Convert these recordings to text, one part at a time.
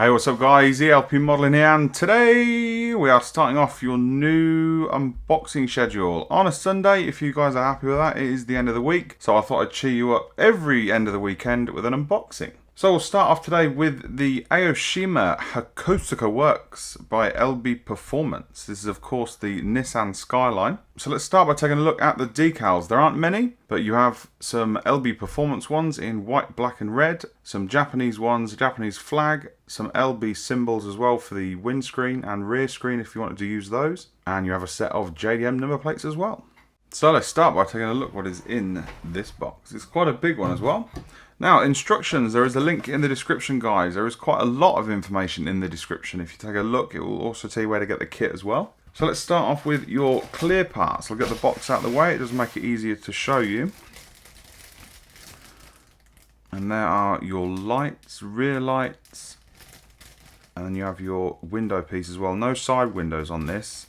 Hey, what's up guys, LP Modeling here, and today we are starting off your new unboxing schedule on a Sunday. If you guys are happy with that, it is the end of the week, so I thought I'd cheer you up every end of the weekend with an unboxing. So we'll start off today with the Aoshima Hakosuka Works by LB Performance. This is of course the Nissan Skyline. So let's start by taking a look at the decals. There aren't many, but you have some LB Performance ones in white, black and red, some Japanese ones, Japanese flag, some LB symbols as well for the windscreen and rear screen if you wanted to use those, and you have a set of JDM number plates as well. So let's start by taking a look what is in this box. It's quite a big one as well. Now, instructions, there is a link in the description, guys. There is quite a lot of information in the description. If you take a look, it will also tell you where to get the kit as well. So let's start off with your clear parts. I'll get the box out of the way. It does make it easier to show you. And there are your lights, rear lights, and then you have your window piece as well. No side windows on this.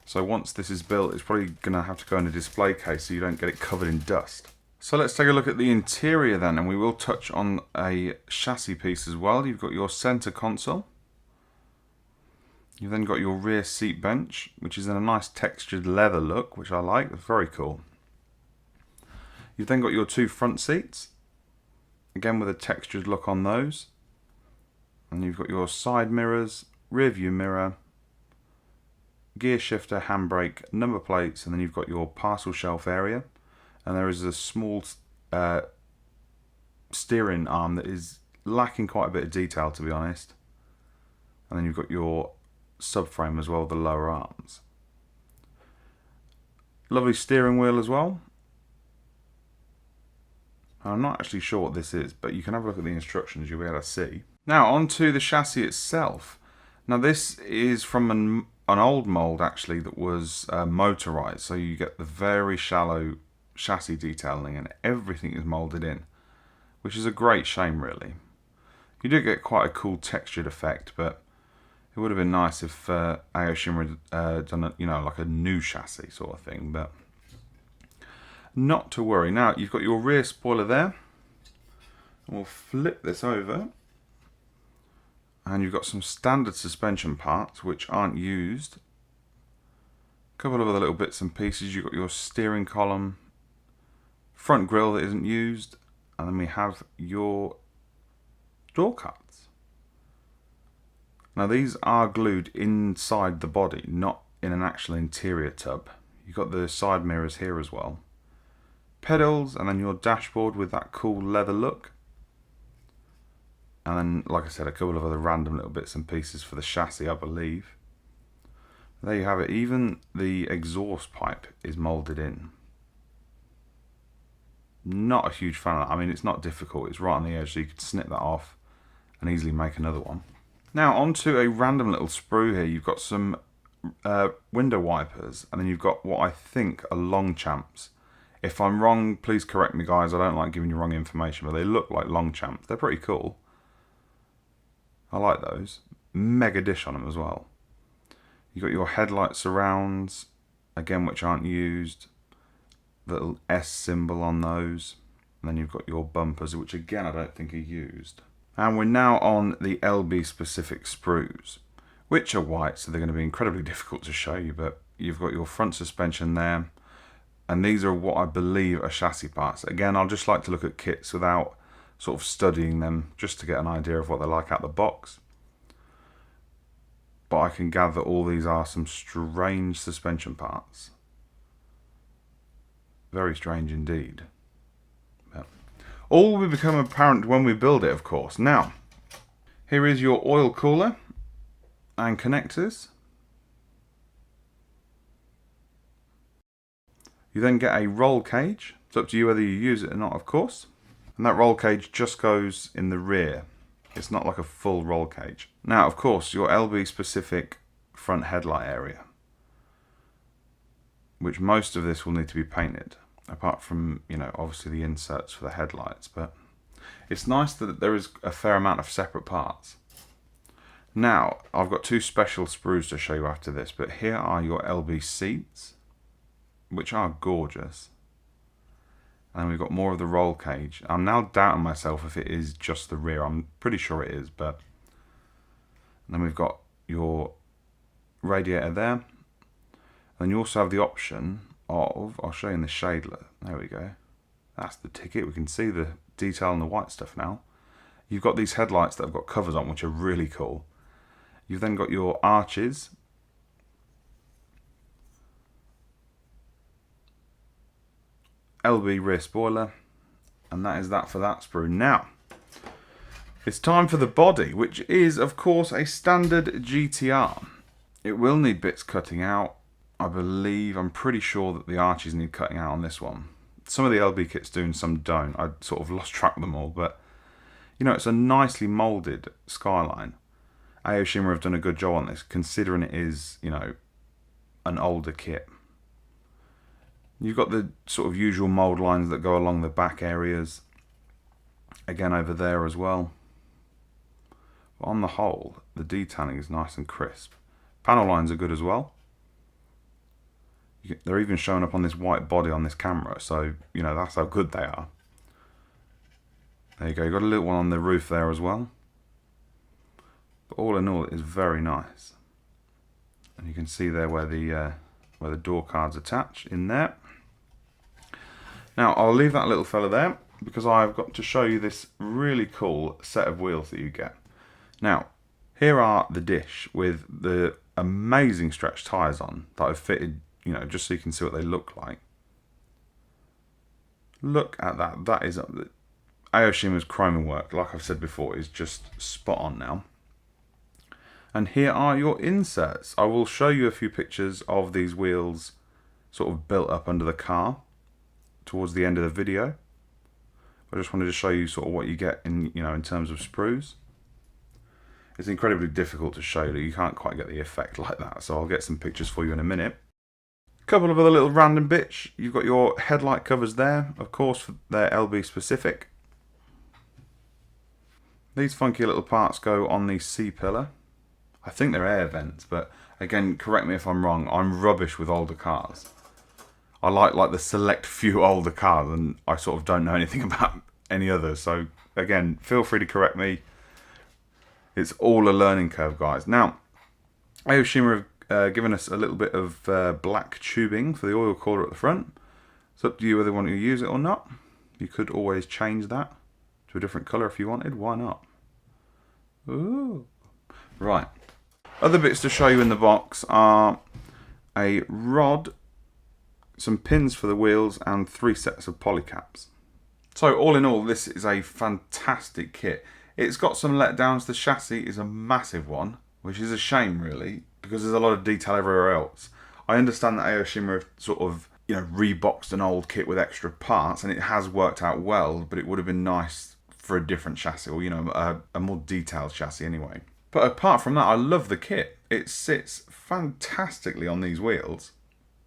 So once this is built, it's probably going to have to go in a display case so you don't get it covered in dust. So let's take a look at the interior then, and we will touch on a chassis piece as well. You've got your center console. You've then got your rear seat bench, which is in a nice textured leather look, which I like. It's very cool. You've then got your two front seats, again with a textured look on those. And you've got your side mirrors, rear view mirror, gear shifter, handbrake, number plates, and then you've got your parcel shelf area. And there is a small steering arm that is lacking quite a bit of detail, to be honest. And then you've got your subframe as well, the lower arms. Lovely steering wheel as well. I'm not actually sure what this is, but you can have a look at the instructions, you'll be able to see. Now onto the chassis itself. Now this is from an old mould actually that was motorized, so you get the very shallow chassis detailing and everything is moulded in, which is a great shame really. You do get quite a cool textured effect, but it would have been nice if Aoshima had done a, like a new chassis sort of thing, but not to worry. Now you've got your rear spoiler there, and we'll flip this over, and you've got some standard suspension parts which aren't used. A couple of other little bits and pieces. You've got your steering column, front grille that isn't used, and then we have your door cuts. Now these are glued inside the body, not in an actual interior tub. You've got the side mirrors here as well. Pedals, and then your dashboard with that cool leather look. And then, like I said, a couple of other random little bits and pieces for the chassis, I believe. There you have it. Even the exhaust pipe is moulded in. Not a huge fan of that. I mean, it's not difficult. It's right on the edge, so you could snip that off and easily make another one. Now, onto a random little sprue here. You've got some window wipers, and then you've got what I think are Longchamps. If I'm wrong, please correct me, guys. I don't like giving you wrong information, but they look like Longchamps. They're pretty cool. I like those. Mega dish on them as well. You've got your headlight surrounds, again, which aren't used. Little S symbol on those. And then you've got your bumpers, which again, I don't think are used. And we're now on the LB specific sprues, which are white, so they're going to be incredibly difficult to show you, but you've got your front suspension there. And these are what I believe are chassis parts. Again, I'll just like to look at kits without sort of studying them, just to get an idea of what they're like out the box. But I can gather all these are some strange suspension parts. Very strange indeed. But all will become apparent when we build it, of course. Now, here is your oil cooler and connectors. You then get a roll cage. It's up to you whether you use it or not, of course. And that roll cage just goes in the rear. It's not like a full roll cage. Now, of course, your LB specific front headlight area, which most of this will need to be painted, apart from, obviously the inserts for the headlights. But it's nice that there is a fair amount of separate parts. Now, I've got two special sprues to show you after this, but here are your LB seats, which are gorgeous. And we've got more of the roll cage. I'm now doubting myself if it is just the rear. I'm pretty sure it is, but Then we've got your radiator there. And you also have the option of, I'll show you in the shader. There we go. That's the ticket. We can see the detail on the white stuff now. You've got these headlights that have got covers on, which are really cool. You've then got your arches. LB rear spoiler. And that is that for that sprue. Now, it's time for the body, which is, of course, a standard GTR. It will need bits cutting out. I'm pretty sure that the arches need cutting out on this one. Some of the LB kits do and some don't. I sort of lost track of them all, but you know, it's a nicely moulded Skyline. Aoshima have done a good job on this, considering it is, you know, an older kit. You've got the sort of usual mould lines that go along the back areas. Again over there as well. But on the whole, the detailing is nice and crisp. Panel lines are good as well. They're even showing up on this white body on this camera, so you know that's how good they are. There you go, you've got a little one on the roof there as well. But all in all, it is very nice. And you can see there where the door cards attach in there. Now I'll leave that little fella there because I've got to show you this really cool set of wheels that you get. Now, here are the dish with the amazing stretch tyres on that I've fitted, you know, just so you can see what they look like. Look at that. That is Aoshima's chroming work, like I've said before, is just spot on now. And here are your inserts. I will show you a few pictures of these wheels sort of built up under the car towards the end of the video. I just wanted to show you sort of what you get in, you know, in terms of sprues. It's incredibly difficult to show you can't quite get the effect like that, so I'll get some pictures for you in a minute. A couple of other little random bits. You've got your headlight covers there, of course they're LB specific. These funky little parts go on the C-pillar. I think they're air vents, but again, correct me if I'm wrong, I'm rubbish with older cars. I like the select few older cars, and I sort of don't know anything about any others, so again, feel free to correct me. It's all a learning curve, guys. Now, Aoshima have given us a little bit of black tubing for the oil cooler at the front. It's up to you whether you want to use it or not. You could always change that to a different colour if you wanted. Why not? Ooh. Right. Other bits to show you in the box are a rod, some pins for the wheels, and 3 sets of polycaps. So all in all, this is a fantastic kit. It's got some letdowns. The chassis is a massive one, which is a shame really, because there's a lot of detail everywhere else. I understand that Aoshima have sort of, you know, reboxed an old kit with extra parts, and it has worked out well, but it would have been nice for a different chassis, or, you know, a more detailed chassis anyway. But apart from that, I love the kit. It sits fantastically on these wheels,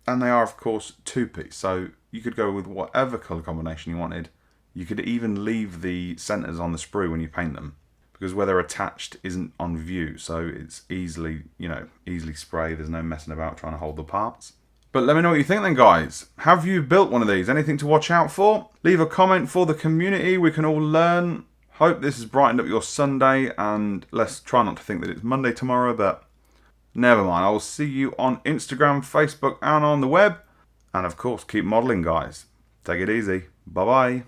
and they are of course 2-piece, so you could go with whatever colour combination you wanted. You could even leave the centres on the sprue when you paint them, because where they're attached isn't on view, so it's easily, you know, easily sprayed. There's no messing about trying to hold the parts. But let me know what you think then, guys. Have you built one of these? Anything to watch out for? Leave a comment for the community. We can all learn. Hope this has brightened up your Sunday, and let's try not to think that it's Monday tomorrow, but never mind. I will see you on Instagram, Facebook, and on the web. And of course, keep modelling, guys. Take it easy. Bye-bye.